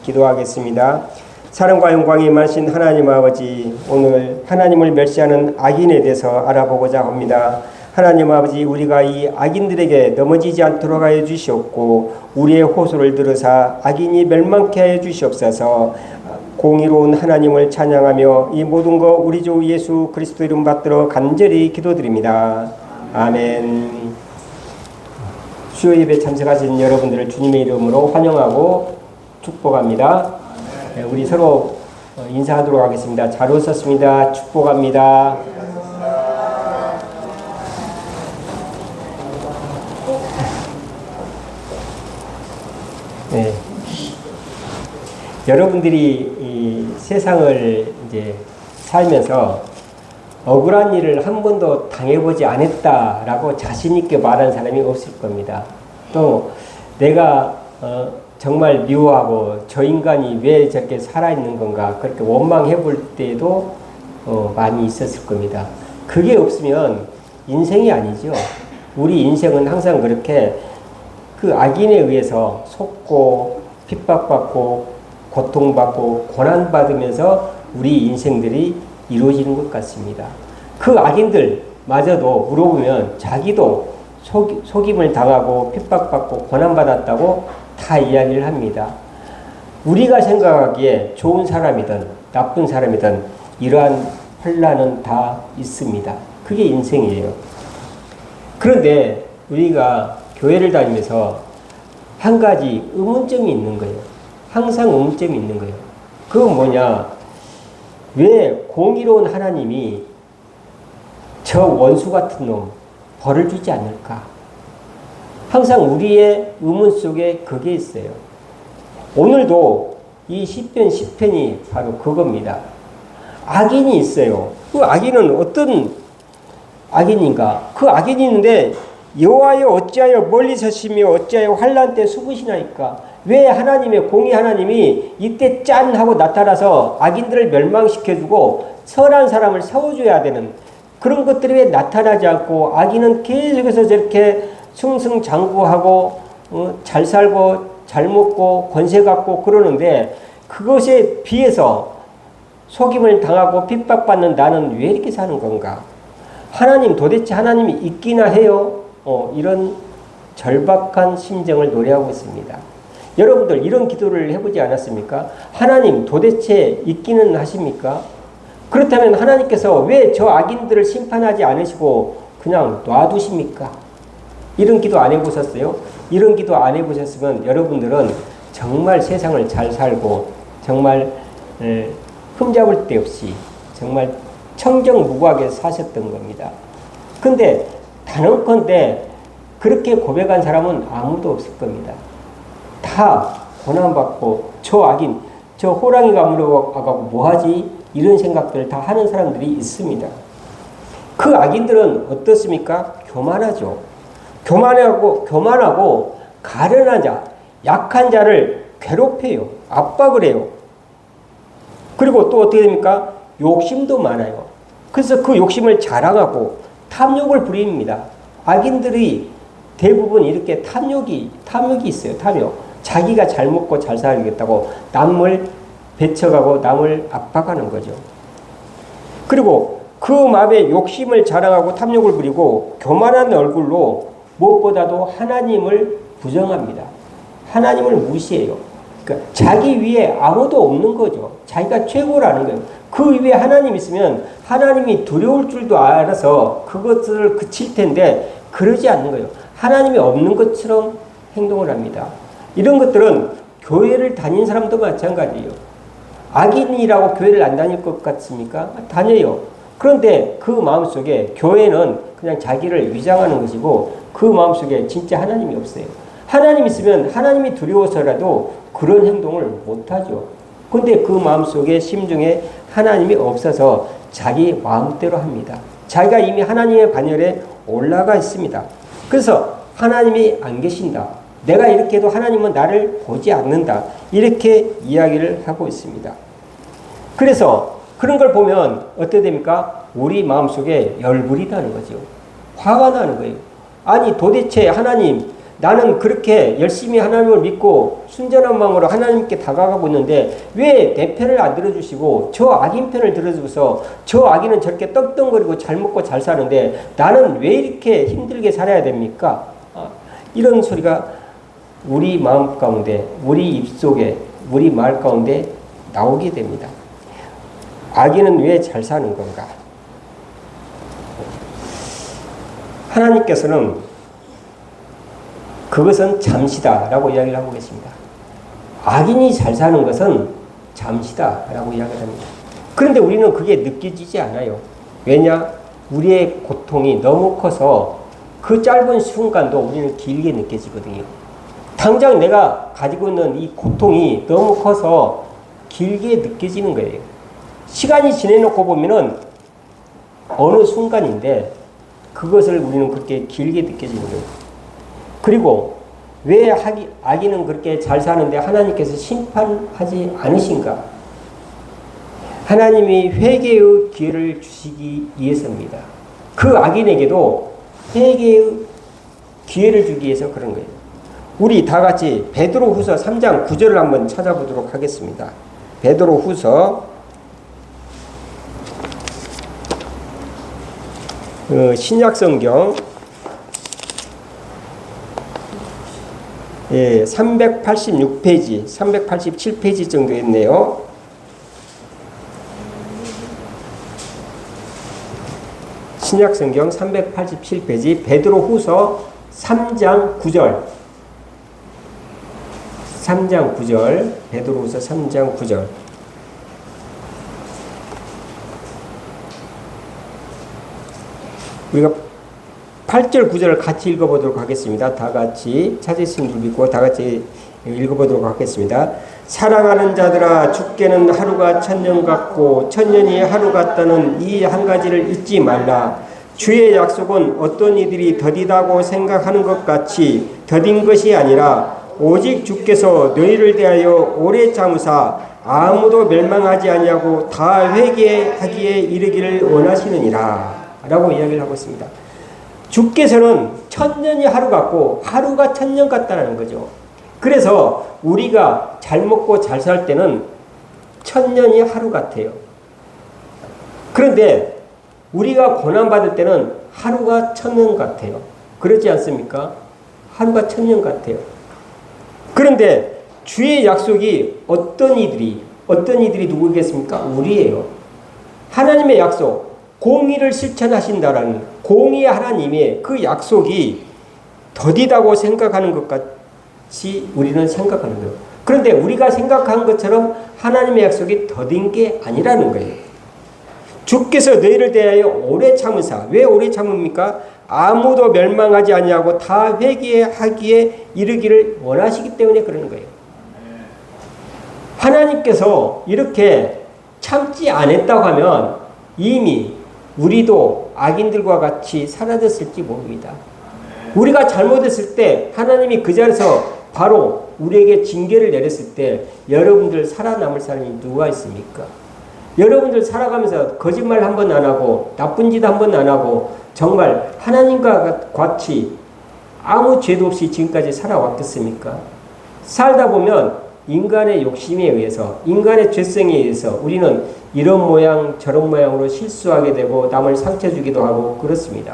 기도하겠습니다. 사랑과 영광이 임하신 하나님 아버지, 오늘 하나님을 멸시하는 악인에 대해서 알아보고자 합니다. 하나님 아버지, 우리가 이 악인들에게 넘어지지 않도록 하여 주시옵고 우리의 호소를 들으사 악인이 멸망케 하여 주시옵소서. 공의로운 하나님을 찬양하며 이 모든 것 우리 주 예수 그리스도 이름 받들어 간절히 기도드립니다. 아멘. 수요 예배 참석하신 여러분들을 주님의 이름으로 환영하고 축복합니다. 우리 서로 인사하도록 하겠습니다. 잘 오셨습니다. 축복합니다. 네. 여러분들이 이 세상을 이제 살면서 억울한 일을 한 번도 당해보지 않았다라고 자신있게 말하는 사람이 없을 겁니다. 또 내가 정말 미워하고 저 인간이 왜 저렇게 살아있는 건가 그렇게 원망해 볼 때도 많이 있었을 겁니다. 그게 없으면 인생이 아니죠. 우리 인생은 항상 그렇게 그 악인에 의해서 속고 핍박받고 고통받고 고난받으면서 우리 인생들이 이루어지는 것 같습니다. 그 악인들마저도 물어보면 자기도 속임을 당하고 핍박받고 고난받았다고 다 이야기를 합니다. 우리가 생각하기에 좋은 사람이든 나쁜 사람이든 이러한 혼란은 다 있습니다. 그게 인생이에요. 그런데 우리가 교회를 다니면서 한 가지 의문점이 있는 거예요. 항상 의문점이 있는 거예요. 그건 뭐냐? 왜 공의로운 하나님이 저 원수 같은 놈 벌을 주지 않을까? 항상 우리의 의문 속에 그게 있어요. 오늘도 이 시편 10편이 바로 그겁니다. 악인이 있어요. 그 악인은 어떤 악인인가? 그 악인이 있는데 여호와여 어찌하여 멀리 서시며 어찌하여 환난 때 숨으시나이까? 왜 하나님의 공의 하나님이 이때 짠 하고 나타나서 악인들을 멸망시켜주고 선한 사람을 세워줘야 되는 그런 것들이 왜 나타나지 않고 악인은 계속해서 저렇게 승승장구하고 잘 살고 잘 먹고 권세 갖고 그러는데 그것에 비해서 속임을 당하고 핍박받는 나는 왜 이렇게 사는 건가? 하나님 도대체 하나님이 있기나 해요? 이런 절박한 심정을 노래하고 있습니다. 여러분들 이런 기도를 해보지 않았습니까? 하나님 도대체 있기는 하십니까? 그렇다면 하나님께서 왜 저 악인들을 심판하지 않으시고 그냥 놔두십니까? 이런 기도 안 해보셨어요? 이런 기도 안 해보셨으면 여러분들은 정말 세상을 잘 살고 정말 흠잡을 데 없이 정말 청정무구하게 사셨던 겁니다. 근데 단언컨대 그렇게 고백한 사람은 아무도 없을 겁니다. 다 고난받고 저 악인, 저 호랑이가 물어가고 뭐하지? 이런 생각들을 다 하는 사람들이 있습니다. 그 악인들은 어떻습니까? 교만하죠. 교만하고 가련한 자, 약한 자를 괴롭혀요. 압박을 해요. 그리고 또 어떻게 됩니까? 욕심도 많아요. 그래서 그 욕심을 자랑하고 탐욕을 부립니다. 악인들이 대부분 이렇게 탐욕이 있어요. 탐욕. 자기가 잘 먹고 잘 살겠다고 남을 배척하고 남을 압박하는 거죠. 그리고 그 마음에 욕심을 자랑하고 탐욕을 부리고 교만한 얼굴로 무엇보다도 하나님을 부정합니다. 하나님을 무시해요. 그러니까 자기 위에 아무도 없는 거죠. 자기가 최고라는 거예요. 그 위에 하나님 있으면 하나님이 두려울 줄도 알아서 그것을 그칠 텐데 그러지 않는 거예요. 하나님이 없는 것처럼 행동을 합니다. 이런 것들은 교회를 다닌 사람도 마찬가지예요. 악인이라고 교회를 안 다닐 것 같습니까? 다녀요. 그런데 그 마음속에 교회는 그냥 자기를 위장하는 것이고 그 마음속에 진짜 하나님이 없어요. 하나님 있으면 하나님이 두려워서라도 그런 행동을 못하죠. 그런데 그 마음속에 심중에 하나님이 없어서 자기 마음대로 합니다. 자기가 이미 하나님의 반열에 올라가 있습니다. 그래서 하나님이 안 계신다. 내가 이렇게 해도 하나님은 나를 보지 않는다. 이렇게 이야기를 하고 있습니다. 그래서 그런 걸 보면 어떻게 됩니까? 우리 마음속에 열불이 나는 거죠. 화가 나는 거예요. 아니 도대체 하나님 나는 그렇게 열심히 하나님을 믿고 순전한 마음으로 하나님께 다가가고 있는데 왜 내 편을 안 들어주시고 저 악인 편을 들어주고서 저 악인은 저렇게 떵떵거리고 잘 먹고 잘 사는데 나는 왜 이렇게 힘들게 살아야 됩니까? 이런 소리가 우리 마음 가운데, 우리 입속에, 우리 말 가운데 나오게 됩니다. 악인은 왜 잘 사는 건가? 하나님께서는 그것은 잠시다라고 이야기를 하고 계십니다. 악인이 잘 사는 것은 잠시다라고 이야기를 합니다. 그런데 우리는 그게 느껴지지 않아요. 왜냐? 우리의 고통이 너무 커서 그 짧은 순간도 우리는 길게 느껴지거든요. 당장 내가 가지고 있는 이 고통이 너무 커서 길게 느껴지는 거예요. 시간이 지내놓고 보면은 어느 순간인데 그것을 우리는 그렇게 길게 느껴지는 거예요. 그리고 왜 악인은 그렇게 잘 사는데 하나님께서 심판하지 않으신가? 하나님이 회개의 기회를 주시기 위해서입니다. 그 악인에게도 회개의 기회를 주기 위해서 그런 거예요. 우리 다 같이 베드로후서 3장 9절을 한번 찾아보도록 하겠습니다. 베드로후서 신약성경 386페이지, 387페이지 정도 있네요. 신약성경 387페이지 베드로후서 3장 9절 3장 9절 베드로후서 3장 9절 우리가 8절 9절을 같이 읽어보도록 하겠습니다. 다 같이 찾으신 줄 믿고 다 같이 읽어보도록 하겠습니다. 사랑하는 자들아 죽게는 하루가 천년 같고 천년이 하루 같다는 이 한 가지를 잊지 말라. 주의 약속은 어떤 이들이 더디다고 생각하는 것 같이 더딘 것이 아니라 오직 주께서 너희를 대하여 오래 참으사 아무도 멸망하지 아니하고 다 회개하기에 이르기를 원하시느니라 라고 이야기를 하고 있습니다. 주께서는 천년이 하루 같고 하루가 천년 같다는 거죠. 그래서 우리가 잘 먹고 잘 살 때는 천년이 하루 같아요. 그런데 우리가 고난받을 때는 하루가 천년 같아요. 그렇지 않습니까? 하루가 천년 같아요. 그런데 주의 약속이 어떤 이들이 누구겠습니까? 우리예요. 하나님의 약속, 공의를 실천하신다라는 공의의 하나님의 그 약속이 더디다고 생각하는 것 같이 우리는 생각하는 거예요. 그런데 우리가 생각한 것처럼 하나님의 약속이 더딘 게 아니라는 거예요. 주께서 너희를 대하여 오래 참으사, 왜 오래 참습니까? 아무도 멸망하지 아니하고 다 회개하기에 이르기를 원하시기 때문에 그러는 거예요. 하나님께서 이렇게 참지 않았다고 하면 이미 우리도 악인들과 같이 사라졌을지 모릅니다. 우리가 잘못했을 때 하나님이 그 자리에서 바로 우리에게 징계를 내렸을 때 여러분들 살아남을 사람이 누가 있습니까? 여러분들 살아가면서 거짓말 한 번 안 하고 나쁜 짓 한 번 안 하고 정말 하나님과 같이 아무 죄도 없이 지금까지 살아왔겠습니까? 살다 보면 인간의 욕심에 의해서 인간의 죄성에 의해서 우리는 이런 모양 저런 모양으로 실수하게 되고 남을 상처 주기도 하고 그렇습니다.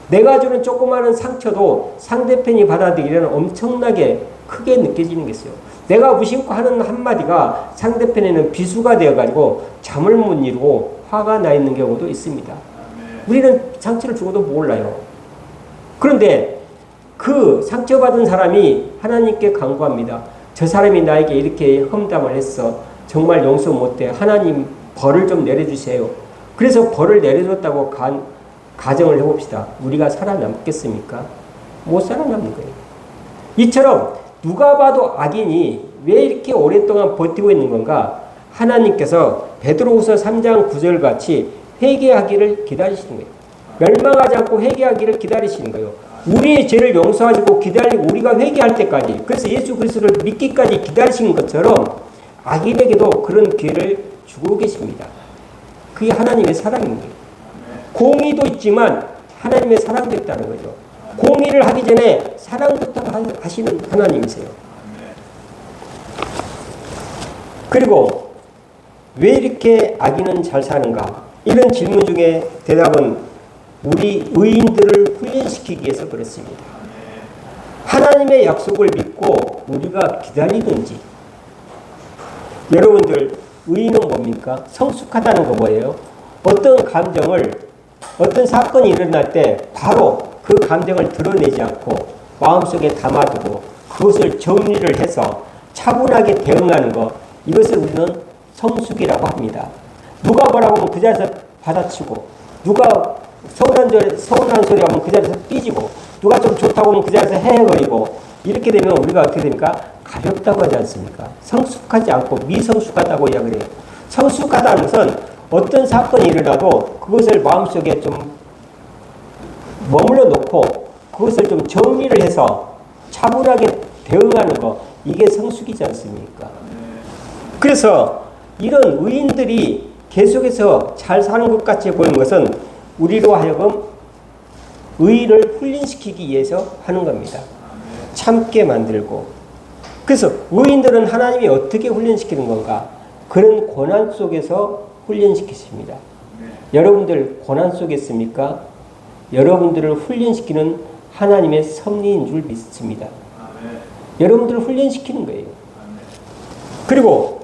내가 주는 조그마한 상처도 상대편이 받아들이려는 엄청나게 크게 느껴지는 게 있어요. 내가 무심코 하는 한마디가 상대편에는 비수가 되어가지고 잠을 못 이루고 화가 나 있는 경우도 있습니다. 우리는 상처를 주고도 몰라요. 그런데 그 상처받은 사람이 하나님께 간구합니다. 저 사람이 나에게 이렇게 험담을 했어. 정말 용서 못해. 하나님 벌을 좀 내려주세요. 그래서 벌을 내려줬다고 가정을 해봅시다. 우리가 살아남겠습니까? 못 살아남는 거예요. 이처럼 누가 봐도 악인이 왜 이렇게 오랫동안 버티고 있는 건가? 하나님께서 베드로후서 3장 9절 같이 회개하기를 기다리시는 거예요. 멸망하지 않고 회개하기를 기다리시는 거예요. 우리의 죄를 용서하시고 기다리고 우리가 회개할 때까지, 그래서 예수 그리스도를 믿기까지 기다리신 것처럼 악인에게도 그런 기회를 주고 계십니다. 그게 하나님의 사랑인 거예요. 공의도 있지만 하나님의 사랑도 있다는 거죠. 공의를 하기 전에 사랑부터 하시는 하나님이세요. 그리고 왜 이렇게 악인은 잘 사는가? 이런 질문 중에 대답은 우리 의인들을 훈련시키기 위해서 그렇습니다. 하나님의 약속을 믿고 우리가 기다리든지. 여러분들 의인은 뭡니까? 성숙하다는 거 뭐예요? 어떤 감정을 어떤 사건이 일어날 때 바로 그 감정을 드러내지 않고 마음속에 담아두고 그것을 정리를 해서 차분하게 대응하는 것, 이것을 우리는 성숙이라고 합니다. 누가 뭐라고 하면 그 자리에서 받아치고, 누가 서운한 소리 하면 그 자리에서 삐지고, 누가 좀 좋다고 하면 그 자리에서 헤헤거리고, 이렇게 되면 우리가 어떻게 됩니까? 가볍다고 하지 않습니까? 성숙하지 않고 미성숙하다고 이야기를 해요. 성숙하다는 것은 어떤 사건이 일어나도 그것을 마음속에 좀 머물러 놓고 그것을 좀 정리를 해서 차분하게 대응하는 것, 이게 성숙이지 않습니까? 그래서 이런 의인들이 계속해서 잘 사는 것 같이 보이는 것은 우리로 하여금 의의를 훈련시키기 위해서 하는 겁니다. 참게 만들고. 그래서 의인들은 하나님이 어떻게 훈련시키는 건가? 그런 고난 속에서 훈련시키십니다. 여러분들 고난 속에 있습니까? 여러분들을 훈련시키는 하나님의 섭리인 줄 믿습니다. 여러분들을 훈련시키는 거예요. 그리고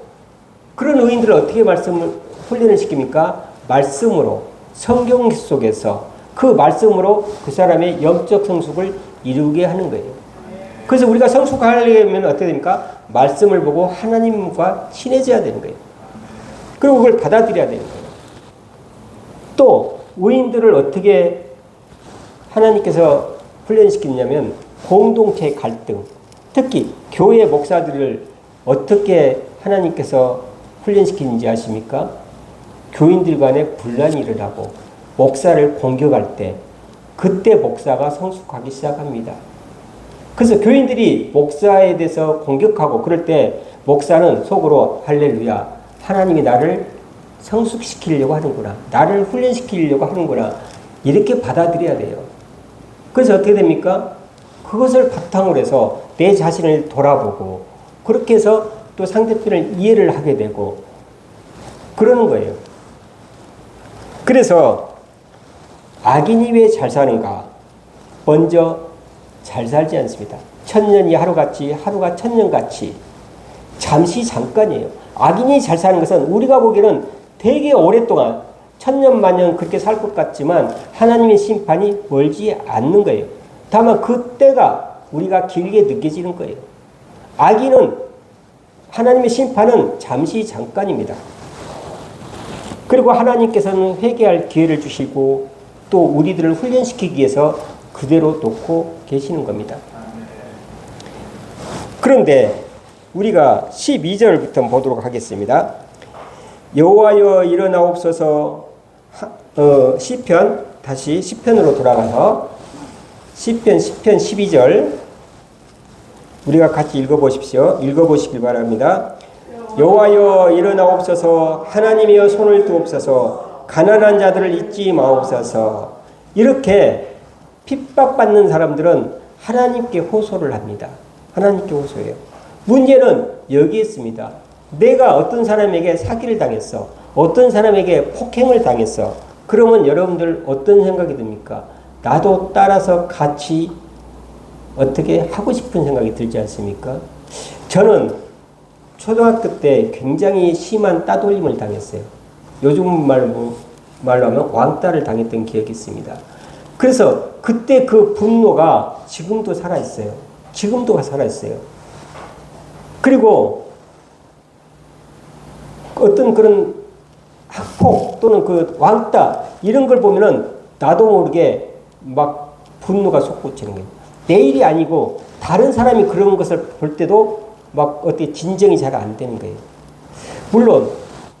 그런 의인들을 어떻게 훈련을 시킵니까? 말씀으로, 성경 속에서 그 말씀으로 그 사람의 영적 성숙을 이루게 하는 거예요. 그래서 우리가 성숙하려면 어떻게 됩니까? 말씀을 보고 하나님과 친해져야 되는 거예요. 그리고 그걸 받아들여야 되는 거예요. 또 의인들을 어떻게 하나님께서 훈련시키냐면 공동체 갈등, 특히 교회 목사들을 어떻게 하나님께서 훈련시키는지 아십니까? 교인들 간에 분란이 일어나고 목사를 공격할 때 그때 목사가 성숙하기 시작합니다. 그래서 교인들이 목사에 대해서 공격하고 그럴 때 목사는 속으로 할렐루야, 하나님이 나를 성숙시키려고 하는구나, 나를 훈련시키려고 하는구나, 이렇게 받아들여야 돼요. 그래서 어떻게 됩니까? 그것을 바탕으로 해서 내 자신을 돌아보고 그렇게 해서 또 상대편을 이해를 하게 되고 그러는 거예요. 그래서 악인이 왜 잘 사는가? 먼저 잘 살지 않습니다. 천년이 하루같이, 하루가 천년같이. 잠시 잠깐이에요. 악인이 잘 사는 것은 우리가 보기에는 되게 오랫동안 천년 만년 그렇게 살 것 같지만 하나님의 심판이 멀지 않는 거예요. 다만 그때가 우리가 길게 느껴지는 거예요. 악인은 하나님의 심판은 잠시 잠깐입니다. 그리고 하나님께서는 회개할 기회를 주시고 또 우리들을 훈련시키기 위해서 그대로 놓고 계시는 겁니다. 그런데 우리가 12절부터 보도록 하겠습니다. 여호와여 일어나옵소서. 시편, 다시 시편으로 돌아가서 시편 12절 우리가 같이 읽어보시길 바랍니다. 여호와여 일어나옵소서. 하나님이여 손을 두옵소서. 가난한 자들을 잊지 마옵소서. 이렇게 핍박받는 사람들은 하나님께 호소를 합니다. 하나님께 호소해요. 문제는 여기에 있습니다. 내가 어떤 사람에게 사기를 당했어. 어떤 사람에게 폭행을 당했어. 그러면 여러분들 어떤 생각이 듭니까? 나도 따라서 같이 어떻게 하고 싶은 생각이 들지 않습니까? 저는 초등학교 때 굉장히 심한 따돌림을 당했어요. 요즘 말로 하면 왕따를 당했던 기억이 있습니다. 그래서 그때 그 분노가 지금도 살아있어요. 지금도 살아있어요. 그리고 어떤 그런 학폭 또는 그 왕따 이런 걸 보면은 나도 모르게 막 분노가 솟구치는 거예요. 내 일이 아니고 다른 사람이 그런 것을 볼 때도 막 어떻게 진정이 잘 안 되는 거예요. 물론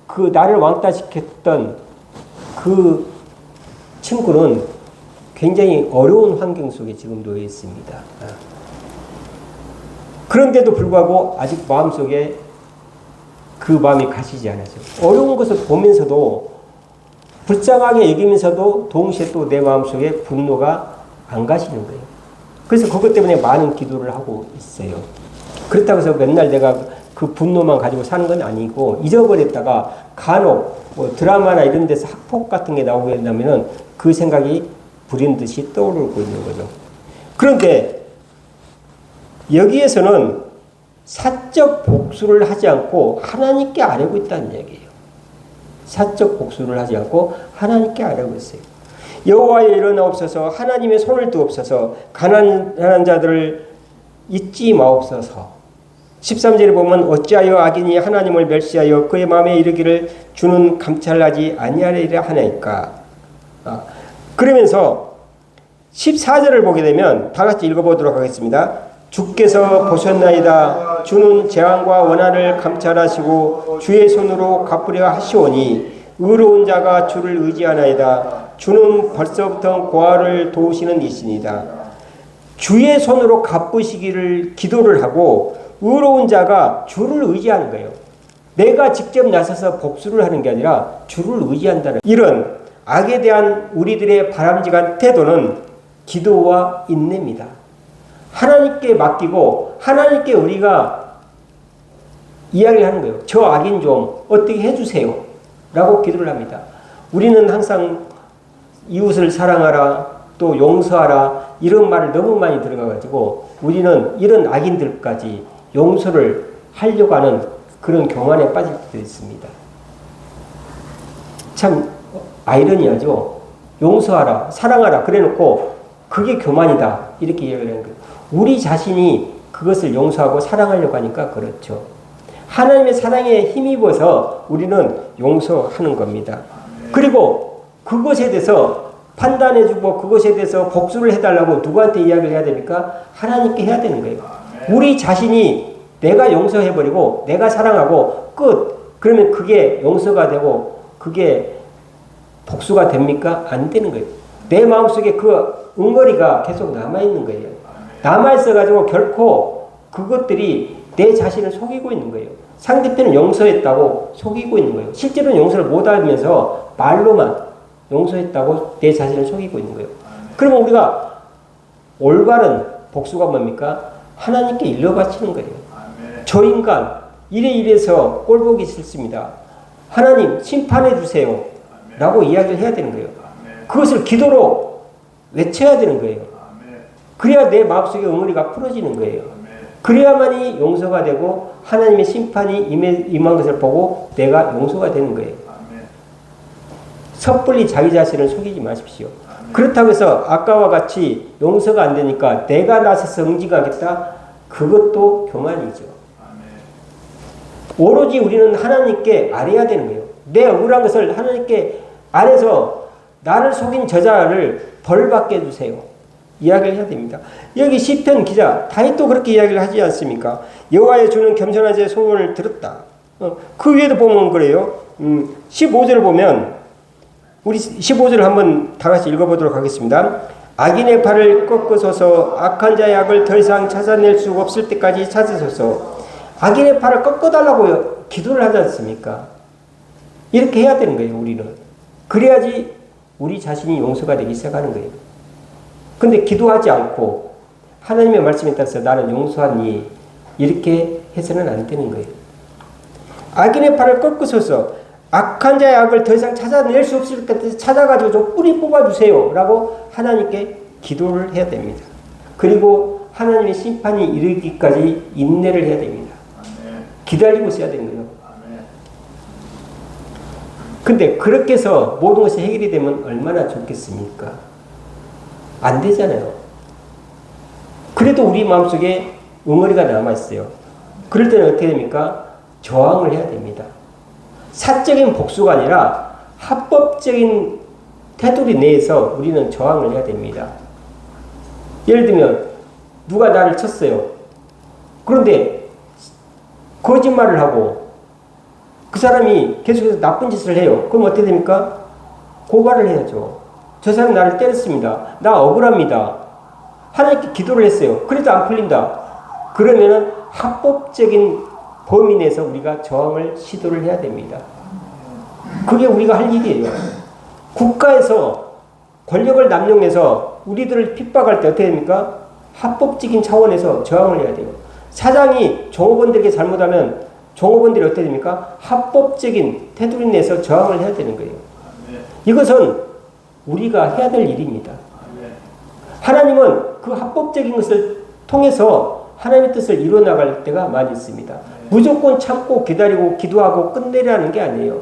그 나를 왕따시켰던 그 친구는 굉장히 어려운 환경 속에 지금 놓여 있습니다. 그런데도 불구하고 아직 마음속에 그 마음이 가시지 않았어요. 어려운 것을 보면서도 불쌍하게 여기면서도 동시에 또 내 마음속에 분노가 안 가시는 거예요. 그래서 그것 때문에 많은 기도를 하고 있어요. 그렇다고 해서 맨날 내가 그 분노만 가지고 사는 건 아니고 잊어버렸다가 간혹 뭐 드라마나 이런 데서 학폭 같은 게 나오게 된다면은 그 생각이 불현듯이 떠오르고 있는 거죠. 그런데 여기에서는 사적 복수를 하지 않고 하나님께 아뢰고 있다는 얘기예요. 사적 복수를 하지 않고 하나님께 아뢰고 있어요. 여호와여 일어나옵소서, 하나님의 손을 두옵소서, 가난한 자들을 잊지 마옵소서. 13절에 보면 어찌하여 악인이 하나님을 멸시하여 그의 마음에 이르기를 주는 감찰하지 아니하리라 하나이까. 그러면서 14절을 보게 되면 다 같이 읽어보도록 하겠습니다. 주께서 보셨나이다. 주는 재앙과 원한을 감찰하시고 주의 손으로 갚으려 하시오니 의로운 자가 주를 의지하나이다. 주는 벌써부터 고아를 도우시는 이시니다. 주의 손으로 갚으시기를 기도를 하고 의로운 자가 주를 의지하는 거예요. 내가 직접 나서서 복수를 하는 게 아니라 주를 의지한다는 이런 악에 대한 우리들의 바람직한 태도는 기도와 인내입니다. 하나님께 맡기고 하나님께 우리가 이야기를 하는 거예요. 저 악인 좀 어떻게 해주세요 라고 기도를 합니다. 우리는 항상 이웃을 사랑하라 또 용서하라 이런 말을 너무 많이 들어가가지고 우리는 이런 악인들까지 용서를 하려고 하는 그런 교만에 빠질 때도 있습니다. 참 아이러니하죠. 용서하라 사랑하라 그래놓고 그게 교만이다 이렇게 이야기를 하는 거예요. 우리 자신이 그것을 용서하고 사랑하려고 하니까 그렇죠. 하나님의 사랑에 힘입어서 우리는 용서하는 겁니다. 그리고 그것에 대해서 판단해주고 그것에 대해서 복수를 해달라고 누구한테 이야기를 해야 됩니까? 하나님께 해야 되는 거예요. 우리 자신이 내가 용서해버리고 내가 사랑하고 끝. 그러면 그게 용서가 되고 그게 복수가 됩니까? 안 되는 거예요. 내 마음속에 그 응어리가 계속 남아있는 거예요. 남아있어가지고 결코 그것들이 내 자신을 속이고 있는 거예요. 상대편은 용서했다고 속이고 있는 거예요. 실제로는 용서를 못하면서 말로만 용서했다고 내 자신을 속이고 있는 거예요. 그러면 우리가 올바른 복수가 뭡니까? 하나님께 일러 바치는 거예요. 저 인간 이래서 꼴보기 싫습니다. 하나님 심판해 주세요 라고 이야기를 해야 되는 거예요. 그것을 기도로 외쳐야 되는 거예요. 그래야 내 마음속의 응어리가 풀어지는 거예요. 그래야만이 용서가 되고 하나님의 심판이 임한 것을 보고 내가 용서가 되는 거예요. 섣불리 자기 자신을 속이지 마십시오. 그렇다고 해서 아까와 같이 용서가 안 되니까 내가 나서서 응징하겠다? 그것도 교만이죠. 오로지 우리는 하나님께 아뢰야 되는 거예요. 내 억울한 것을 하나님께 아뢰서 나를 속인 저자를 벌받게 해주세요. 이야기를 해야 됩니다. 여기 시편 기자 다윗도 그렇게 이야기를 하지 않습니까? 여호와의 주는 겸손한 자의 소원을 들었다. 그 위에도 보면 그래요. 15절을 보면 우리 15절을 한번 다 같이 읽어보도록 하겠습니다. 악인의 팔을 꺾으소서 악한 자의 악을 더 이상 찾아낼 수 없을 때까지 찾으소서. 악인의 팔을 꺾어달라고 기도를 하지 않습니까? 이렇게 해야 되는 거예요. 우리는. 그래야지 우리 자신이 용서가 되기 시작하는 거예요. 근데 기도하지 않고 하나님의 말씀에 따라서 나는 용서하니 이렇게 해서는 안 되는 거예요. 악인의 팔을 꺾으소서 악한 자의 악을 더 이상 찾아낼 수 없을 때 찾아가지고 좀 뿌리 뽑아주세요 라고 하나님께 기도를 해야 됩니다. 그리고 하나님의 심판이 이르기까지 인내를 해야 됩니다. 기다리고 있어야 되는 거예요. 근데 그렇게 해서 모든 것이 해결이 되면 얼마나 좋겠습니까? 안 되잖아요. 그래도 우리 마음속에 응어리가 남아있어요. 그럴 때는 어떻게 됩니까? 저항을 해야 됩니다. 사적인 복수가 아니라 합법적인 테두리 내에서 우리는 저항을 해야 됩니다. 예를 들면 누가 나를 쳤어요. 그런데 거짓말을 하고 그 사람이 계속해서 나쁜 짓을 해요. 그럼 어떻게 됩니까? 고발을 해야죠. 저 사람이 나를 때렸습니다. 나 억울합니다. 하나님께 기도를 했어요. 그래도 안 풀린다. 그러면은 합법적인 범위 내에서 우리가 저항을 시도를 해야 됩니다. 그게 우리가 할 일이에요. 국가에서 권력을 남용해서 우리들을 핍박할 때 어떻게 됩니까? 합법적인 차원에서 저항을 해야 돼요. 사장이 종업원들에게 잘못하면 종업원들이 어떻게 됩니까? 합법적인 테두리 내에서 저항을 해야 되는 거예요. 이것은 우리가 해야 될 일입니다. 하나님은 그 합법적인 것을 통해서 하나님의 뜻을 이루어나갈 때가 많이 있습니다. 무조건 참고 기다리고 기도하고 끝내려는 게 아니에요.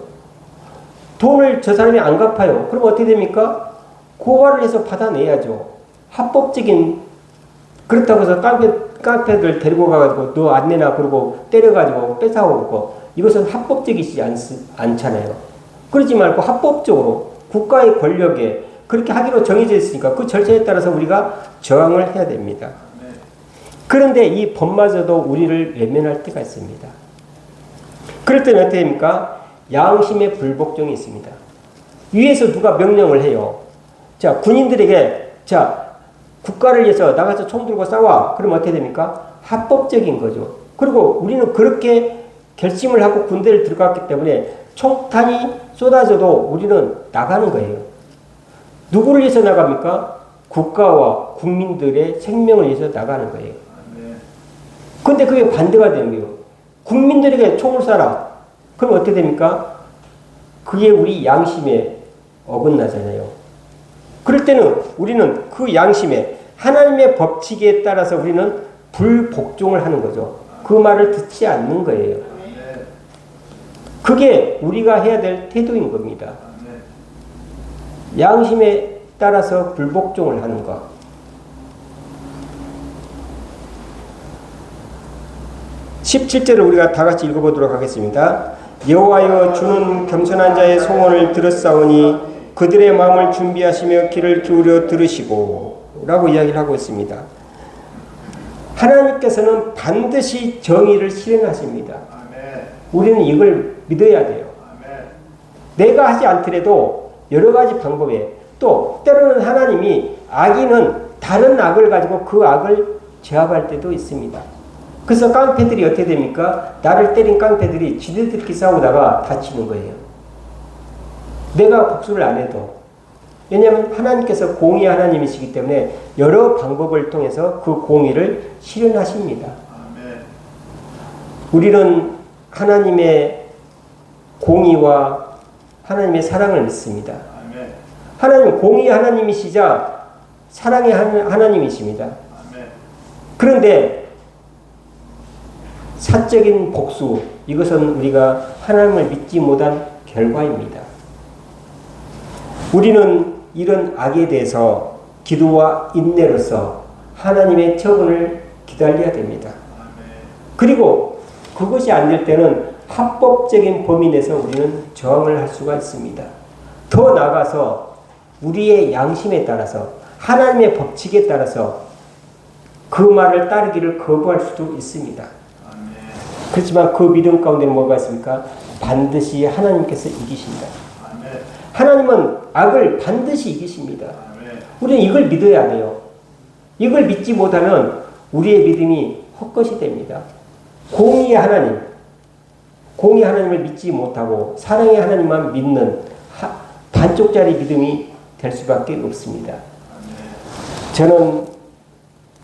돈을 저 사람이 안 갚아요. 그럼 어떻게 됩니까? 고발을 해서 받아내야죠. 합법적인, 그렇다고 해서 깡패들 데리고 가가지고 너 안 내나 그러고 때려가지고 뺏어오고, 이것은 합법적이지 않잖아요. 그러지 말고 합법적으로 국가의 권력에 그렇게 하기로 정해져 있으니까 그 절차에 따라서 우리가 저항을 해야 됩니다. 그런데 이 법마저도 우리를 외면할 때가 있습니다. 그럴 때는 어떻게 됩니까? 양심의 불복종이 있습니다. 위에서 누가 명령을 해요. 자, 군인들에게, 자, 국가를 위해서 나가서 총 들고 싸워. 그럼 어떻게 됩니까? 합법적인 거죠. 그리고 우리는 그렇게 결심을 하고 군대를 들어갔기 때문에 총탄이 쏟아져도 우리는 나가는 거예요. 누구를 위해서 나갑니까? 국가와 국민들의 생명을 위해서 나가는 거예요. 근데 그게 반대가 되는 거예요. 국민들에게 총을 쏴라. 그럼 어떻게 됩니까? 그게 우리 양심에 어긋나잖아요. 그럴 때는 우리는 그 양심에 하나님의 법칙에 따라서 우리는 불복종을 하는 거죠. 그 말을 듣지 않는 거예요. 그게 우리가 해야 될 태도인 겁니다. 양심에 따라서 불복종을 하는 것. 17절을 우리가 다 같이 읽어보도록 하겠습니다. 여호와여 주는 겸손한 자의 소원을 들었사오니 그들의 마음을 준비하시며 귀를 기울여 들으시고 라고 이야기를 하고 있습니다. 하나님께서는 반드시 정의를 실행하십니다. 우리는 이걸 믿어야 돼요. 내가 하지 않더라도 여러 가지 방법에, 또 때로는 하나님이 악인은 다른 악을 가지고 그 악을 제압할 때도 있습니다. 그래서 깡패들이 어떻게 됩니까? 나를 때린 깡패들이 지들끼리 싸우다가 다치는 거예요. 내가 복수를 안 해도. 왜냐하면 하나님께서 공의의 하나님이시기 때문에 여러 방법을 통해서 그 공의를 실현하십니다. 우리는 하나님의 공의와 하나님의 사랑을 믿습니다. 하나님은 공의의 하나님이시자 사랑의 하나님이십니다. 그런데 사적인 복수, 이것은 우리가 하나님을 믿지 못한 결과입니다. 우리는 이런 악에 대해서 기도와 인내로서 하나님의 처분을 기다려야 됩니다. 그리고 그것이 안 될 때는 합법적인 범위 내에서 우리는 저항을 할 수가 있습니다. 더 나아가서 우리의 양심에 따라서 하나님의 법칙에 따라서 그 말을 따르기를 거부할 수도 있습니다. 그렇지만 그 믿음 가운데는 뭐가 있습니까? 반드시 하나님께서 이기신다. 하나님은 악을 반드시 이기십니다. 우리는 이걸 믿어야 돼요. 이걸 믿지 못하면 우리의 믿음이 헛것이 됩니다. 공의의 하나님, 공의의 하나님을 믿지 못하고 사랑의 하나님만 믿는 반쪽짜리 믿음이 될 수밖에 없습니다. 저는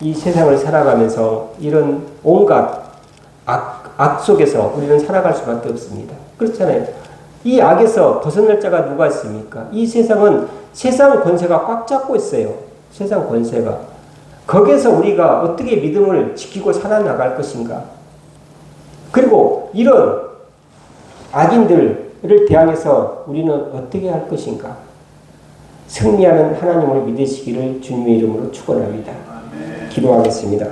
이 세상을 살아가면서 이런 온갖 악 속에서 우리는 살아갈 수밖에 없습니다. 그렇잖아요. 이 악에서 벗어날 자가 누가 있습니까? 이 세상은 세상 권세가 꽉 잡고 있어요. 세상 권세가. 거기에서 우리가 어떻게 믿음을 지키고 살아나갈 것인가? 그리고 이런 악인들을 대항해서 우리는 어떻게 할 것인가? 승리하는 하나님을 믿으시기를 주님의 이름으로 축원합니다. 기도하겠습니다.